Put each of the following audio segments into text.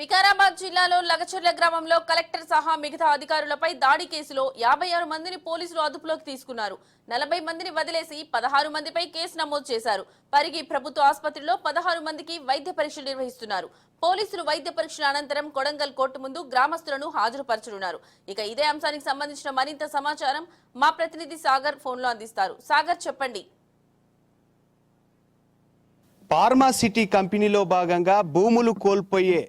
వికారాబాద్ జిల్లాలో లగచర్ల గ్రామంలో కలెక్టర్ సహా మిగతా అధికారులపై దాడి కేసులో 56 మందిని పోలీసులు అదుపులోకి తీసుకున్నారు. 40 మందిని వదిలేసి 16 మందిపై కేసు నమోదు చేశారు. పరిగి ప్రభుత్వ ఆసుపత్రిలో 16 మందికి వైద్య పరీక్షలు నిర్వహిస్తున్నారు. పోలీసులు వైద్య పరీక్షల అనంతరం కొడంగల్ కోర్టు ముందు గ్రామస్తులను హాజరుపరచనున్నారు. ఇక ఇదే అంశానికి సంబంధించిన మరింత సమాచారం మా ప్రతినిధి సాగర్ ఫోన్లో అందిస్తారు. సాగర్, చెప్పండి. ఫార్మా సిటీ కంపెనీలో భాగంగా భూములు కోల్పోయే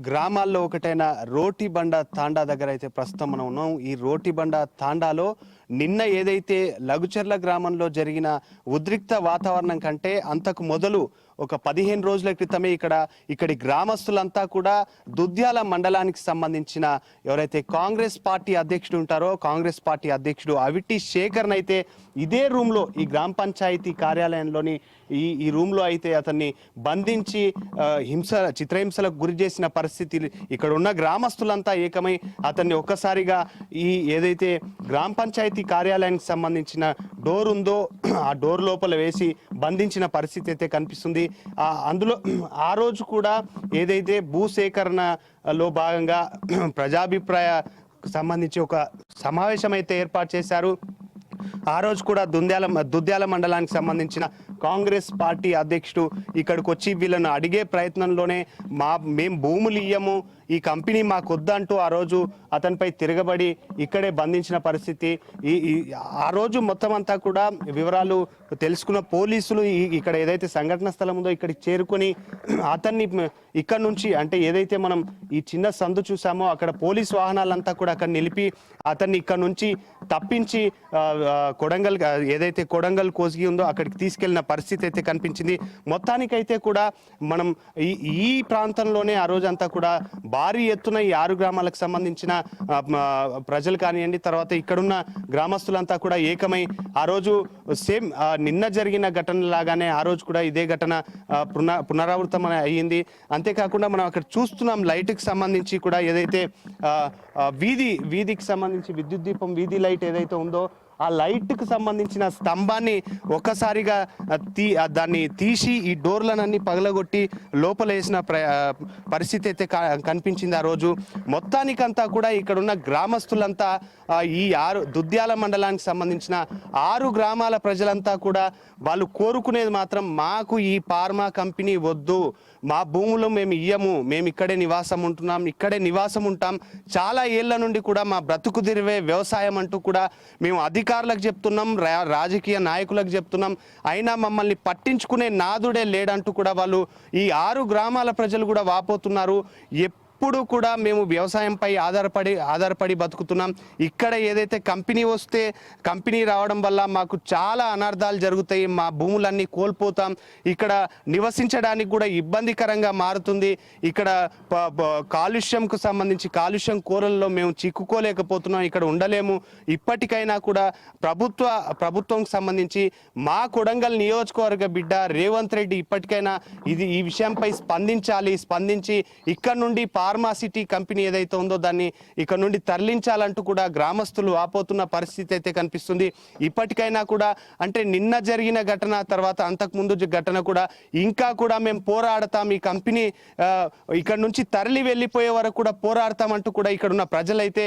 గ్రామాల్లో ఒకటైన రోటిబండ తాండా దగ్గర అయితే ప్రస్తుతం మనం ఉన్నాం. ఈ రోటిబండ తాండాలో నిన్న ఏదైతే లగుచర్ల గ్రామంలో జరిగిన ఉద్రిక్త వాతావరణం కంటే అంతకు మొదలు ఒక 15 రోజుల క్రితమే ఇక్కడి గ్రామస్తులంతా కూడా దుద్యాల మండలానికి సంబంధించిన ఎవరైతే కాంగ్రెస్ పార్టీ అధ్యక్షుడు ఉంటారో కాంగ్రెస్ పార్టీ అధ్యక్షుడు అవిటి శేఖర్ అయితే ఇదే రూమ్లో ఈ గ్రామ పంచాయతీ కార్యాలయంలోని ఈ రూమ్లో అయితే అతన్ని బంధించి చిత్రహింసలకు గురి చేసిన పరిస్థితి ఇక్కడ ఉన్న గ్రామస్తులంతా ఏకమై అతన్ని ఒక్కసారిగా ఈ ఏదైతే గ్రామ పంచాయతీ కార్యాలయానికి సంబంధించిన డోర్ ఉందో ఆ డోర్ లోపల వేసి బంధించిన పరిస్థితి అయితే కనిపిస్తుంది. అందులో ఆ రోజు కూడా ఏదైతే భూసేకరణలో భాగంగా ప్రజాభిప్రాయ సంబంధించి ఒక సమావేశం అయితే ఏర్పాటు చేశారు. ఆ రోజు కూడా దుద్యాల మండలానికి సంబంధించిన కాంగ్రెస్ పార్టీ అధ్యక్షుడు ఇక్కడికి వచ్చి వీళ్ళను అడిగే ప్రయత్నంలోనే మేము భూములు ఇయ్యము, ఈ కంపెనీ మాకు వద్దంటూ ఆ రోజు అతనిపై తిరగబడి ఇక్కడే బంధించిన పరిస్థితి. ఆ రోజు మొత్తం అంతా కూడా వివరాలు తెలుసుకున్న పోలీసులు ఇక్కడ ఏదైతే సంఘటన స్థలం ఉందో ఇక్కడికి చేరుకొని అతన్ని ఇక్కడ నుంచి అంటే ఏదైతే మనం ఈ చిన్న సందు చూసామో అక్కడ పోలీస్ వాహనాలంతా కూడా అక్కడ నిలిపి అతన్ని ఇక్కడ నుంచి తప్పించి కొడంగల్ ఏదైతే కొడంగల్ కోసిగి ఉందో అక్కడికి తీసుకెళ్లిన పరిస్థితి అయితే కనిపించింది. మొత్తానికైతే కూడా మనం ఈ ప్రాంతంలోనే ఆ రోజంతా కూడా భారీ ఎత్తున ఈ 6 గ్రామాలకు సంబంధించిన ప్రజలు కానివ్వండి, తర్వాత ఇక్కడున్న గ్రామస్తులంతా కూడా ఏకమై ఆ రోజు సేమ్ నిన్న జరిగిన ఘటన లాగానే ఆ రోజు కూడా ఇదే ఘటన పునరావృతం అయ్యింది. అంతేకాకుండా మనం అక్కడ చూస్తున్నాం లైట్కి సంబంధించి కూడా ఏదైతే వీధికి సంబంధించి విద్యుత్ దీపం వీధి లైట్ ఏదైతే ఉందో ఆ లైట్కి సంబంధించిన స్తంభాన్ని ఒక్కసారిగా దాన్ని తీసి ఈ డోర్లనన్నీ పగలగొట్టి లోపల వేసిన పరిస్థితి అయితే కనిపించింది. ఆ రోజు మొత్తానికంతా కూడా ఇక్కడున్న గ్రామస్తులంతా ఈ దుద్యాల మండలానికి సంబంధించిన 6 గ్రామాల ప్రజలంతా కూడా వాళ్ళు కోరుకునేది మాత్రం మాకు ఈ ఫార్మా కంపెనీ వద్దు, మా భూములు మేము ఇయ్యము, మేము ఇక్కడే నివాసం ఉంటాం, చాలా ఏళ్ల నుండి కూడా మా బ్రతుకు తెరివే వ్యవసాయం అంటూ కూడా మేము అధికారులకు చెప్తున్నాం, రాజకీయ నాయకులకు చెప్తున్నాం, అయినా మమ్మల్ని పట్టించుకునే నాదుడే లేడంటూ కూడా వాళ్ళు ఈ 6 గ్రామాల ప్రజలు కూడా వాపోతున్నారు. ఎప్పుడు కూడా మేము వ్యవసాయంపై ఆధారపడి బతుకుతున్నాం. ఇక్కడ ఏదైతే కంపెనీ రావడం వల్ల మాకు చాలా అనర్థాలు జరుగుతాయి, మా భూములన్నీ కోల్పోతాం, ఇక్కడ నివసించడానికి కూడా ఇబ్బందికరంగా మారుతుంది, ఇక్కడ కాలుష్యంకు సంబంధించి కాలుష్యం కూరల్లో మేము చిక్కుకోలేకపోతున్నాం, ఇక్కడ ఉండలేము. ఇప్పటికైనా కూడా ప్రభుత్వంకి సంబంధించి మా కొడంగల్ నియోజకవర్గ బిడ్డ రేవంత్ రెడ్డి ఇప్పటికైనా ఈ విషయంపై స్పందించి ఇక్కడ నుండి ఫార్మా సిటీ కంపెనీ ఏదైతే ఉందో దాన్ని ఇక్కడ నుండి తరలించాలంటూ కూడా గ్రామస్తులు ఆపోతున్న పరిస్థితి అయితే కనిపిస్తుంది. ఇప్పటికైనా కూడా అంటే నిన్న జరిగిన ఘటన తర్వాత అంతకుముందు ఘటన కూడా ఇంకా కూడా మేము పోరాడతాం, ఈ కంపెనీ ఇక్కడ నుంచి తరలి వెళ్ళిపోయే వరకు కూడా పోరాడతామంటూ కూడా ఇక్కడున్న ప్రజలైతే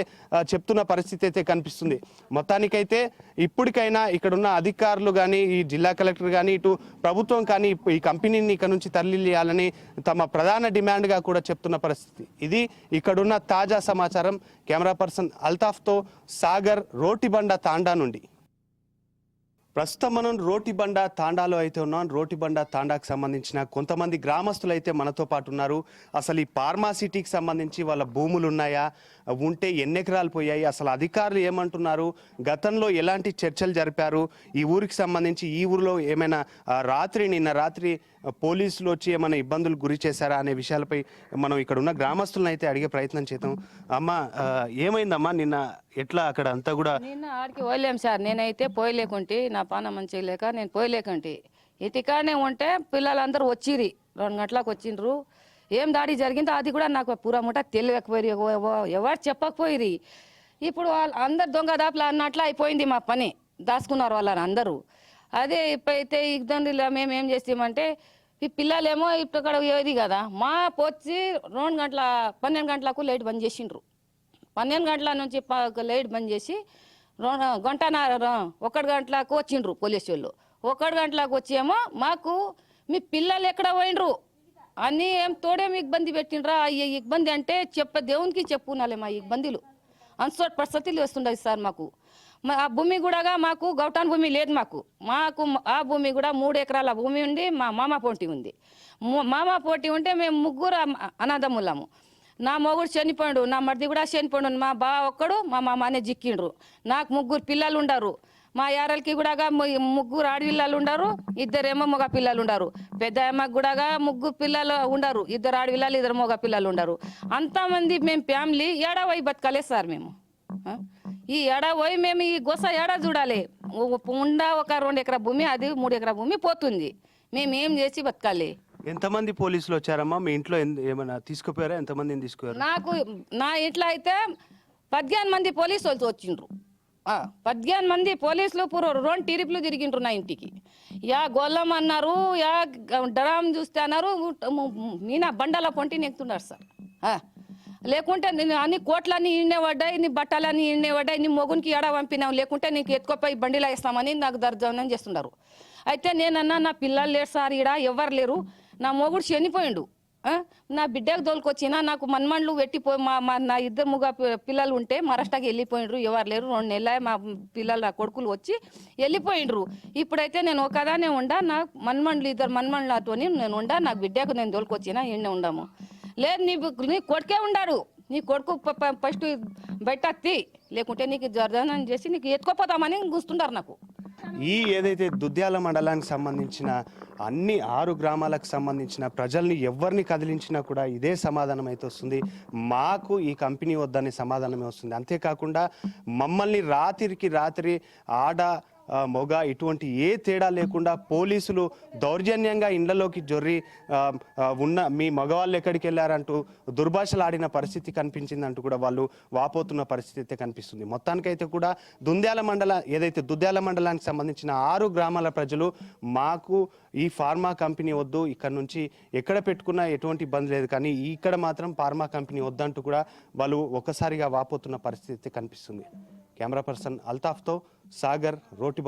చెప్తున్న పరిస్థితి అయితే కనిపిస్తుంది. మొత్తానికైతే ఇప్పటికైనా ఇక్కడున్న అధికారులు కానీ ఈ జిల్లా కలెక్టర్ కానీ ఇటు ప్రభుత్వం కానీ ఈ కంపెనీని ఇక్కడ నుంచి తరలియాలని తమ ప్రధాన డిమాండ్గా కూడా చెప్తున్న పరిస్థితి. ఇది ఇక్కడున్న తాజా సమాచారం. కెమెరా పర్సన్ అల్తాఫ్తో సాగర్, రోటిబండ తాండా నుండి. ప్రస్తుతం మనం రోటిబండ తాండాలో అయితే ఉన్నాం. రోటిబండ తాండాకు సంబంధించిన కొంతమంది గ్రామస్తులు అయితే మనతో పాటు ఉన్నారు. అసలు ఈ ఫార్మా సిటీకి సంబంధించి వాళ్ళ భూములు ఉన్నాయా, ఉంటే ఎన్ని ఎకరాలు పోయాయి, అసలు అధికారులు ఏమంటున్నారు, గతంలో ఎలాంటి చర్చలు జరిపారు, ఈ ఊరికి సంబంధించి ఈ ఊరిలో ఏమైనా నిన్న రాత్రి పోలీసులు వచ్చి ఏమైనా ఇబ్బందులు గురి చేశారా అనే విషయాలపై మనం ఇక్కడ ఉన్న గ్రామస్తులను అయితే అడిగే ప్రయత్నం చేద్దాం. అమ్మ, ఏమైందమ్మా నిన్న, ఎట్లా అక్కడ అంతా కూడా? నిన్న ఆడికి పోయలేం సార్, నేనైతే పోయలేకుంటే నా పాన మంచిగా లేక నేను పోయలేకంటే ఇటుకానే ఉంటే పిల్లలందరూ వచ్చిరి 2 గంటలకు వచ్చిండ్రు. ఏం దాడి జరిగిందో అది కూడా నాకు పూరా ముఠ తెలియకపోయి ఎవరు చెప్పకపోయిరి. ఇప్పుడు వాళ్ళు అందరు దొంగ దాపులు అన్నట్లు అయిపోయింది మా పని, దాచుకున్నారు వాళ్ళని అందరూ. అదే ఇప్పుడైతే ఇబ్బందులు మేము ఏం చేస్తామంటే ఈ పిల్లలేమో ఇక్కడ ఏది కదా మా వచ్చి 2 గంటల 12 గంటలకు లైట్ బంద్ చేసిండ్రు. 12 గంటల నుంచి లైట్ బంద్ చేసి 1 గంటలకు వచ్చిండ్రు పోలీసు వాళ్ళు. 1 గంటలకు వచ్చేమో మాకు మీ పిల్లలు ఎక్కడ పోయిండ్రు అని ఏం తోడేం ఇబ్బంది పెట్టిండ్రా. ఈ ఇబ్బంది అంటే దేవునికి చెప్పుకోనాలి. మా ఇబ్బందులు అన్సోట్ పరిస్థితులు వస్తుండవు సార్ మాకు. ఆ భూమి కూడా మాకు గౌటాన్ భూమి లేదు. మాకు ఆ భూమి కూడా 3 ఎకరాల భూమి ఉంది. మా మామ పోటీ ఉంది. మామ పోటీ ఉంటే మేము 3 అనాథములము. నా మొగుడు చనిపోయాడు, నా మరిది కూడా చనిపోయాడు, మా బావ ఒక్కడు, మా మామనే జిక్కిండ్రు. నాకు 3 పిల్లలు ఉండరు. మా యారలకి కూడా 3 ఆడపిల్లలు ఉండరు, 2 మగ పిల్లలు ఉండరు. పెద్ద అమ్మకి కూడా 3 పిల్లలు ఉండరు, 2 ఆడపిల్లలు 2 మగ పిల్లలు ఉండరు. అంతమంది మేము ఫ్యామిలీ ఏడవై బతకాలే సార్ మేము. ఈ ఏడవై మేము ఈ గొస ఏడా చూడాలి. ఉండ ఒక 2 ఎకరా భూమి, అది 3 ఎకరా భూమి పోతుంది. మేము ఏం చేసి బతకాలి? ఎంతమంది పోలీసులు వచ్చారమ్మా మీ ఇంట్లో? ఏమైనా తీసుకుపోయారా? ఎంతమందిని తీసుకుపోయారు? నా ఇంట్లో అయితే 15 మంది పోలీసు వాళ్ళు వచ్చిండ్రు. 15 మంది పోలీసులు 2 టీరిపులు తిరిగిండ్రు నా ఇంటికి. యా గొల్లం అన్నారు, యా డ్రామ్ చూస్తే అన్నారు, మీనా బండల పొంటి నెక్కుతున్నారు సార్. లేకుంటే నేను అన్ని కోట్లన్నీ ఈయనే పడ్డాయి, నీ బట్టలన్నీ ఈయనే పడ్డాయి, నీ మొగునికి ఏడా పంపినావు, లేకుంటే నీకు ఎత్తుకోపోయి బండిలో వేస్తామని నాకు దర్జనం చేస్తున్నారు. అయితే నేనన్నా నా పిల్లలు లేరు సార్, ఈడ ఎవరు లేరు, నా మొగుడు చనిపోయిండు, నా బిడ్డకు తోలుకొచ్చినా నాకు మన్మన్లు పెట్టిపోయి నా 2 మగ పిల్లలు ఉంటే మహారాష్ట్రకి వెళ్ళిపోయిండ్రు, ఎవరు లేరు. 2 నెలల మా పిల్లలు నా కొడుకులు వచ్చి వెళ్ళిపోయిండ్రు. ఇప్పుడైతే నేను ఒకదానే ఉండా, నా మన్మన్లు 2 మన్మన్లు అటుని నేను ఉండా, నా బిడ్డకు నేను తోలుకొచ్చినా ఈయనే ఉండము. లేదు నీ కొడుకే ఉండారు, నీ కొడుకు ఫస్ట్ బయట తీ, లేకుంటే నీకు జర్దనం చేసి నీకు ఎత్తుకోపోతామని గుస్తుంటారు నాకు. ఈ ఏదైతే దుద్యాల మండలానికి సంబంధించిన అన్ని 6 గ్రామాలకు సంబంధించిన ప్రజల్ని ఎవరిని కదిలించినా కూడా ఇదే సమాధానం అయితే వస్తుంది, మాకు ఈ కంపెనీ వద్దనే సమాధానమే వస్తుంది. అంతేకాకుండా మమ్మల్ని రాత్రికి రాత్రి ఆడ మొగ ఇటువంటి ఏ తేడా లేకుండా పోలీసులు దౌర్జన్యంగా ఇండ్లలోకి జొర్రి ఉన్న మీ మగవాళ్ళు ఎక్కడికి వెళ్ళారంటూ దుర్భాషలాడిన పరిస్థితి కనిపించిందంటూ కూడా వాళ్ళు వాపోతున్న పరిస్థితి అయితే కనిపిస్తుంది. మొత్తానికైతే కూడా దుద్యాల మండలానికి సంబంధించిన 6 గ్రామాల ప్రజలు మాకు ఈ ఫార్మా కంపెనీ వద్దు, ఇక్కడ నుంచి ఎక్కడ పెట్టుకున్నా ఎటువంటి ఇబ్బంది లేదు, కానీ ఇక్కడ మాత్రం ఫార్మా కంపెనీ వద్దంటూ కూడా వాళ్ళు ఒక్కసారిగా వాపోతున్న పరిస్థితి అయితే కనిపిస్తుంది. కెమెరా పర్సన్ అల్తాఫ్తో సాగర్, రోటి.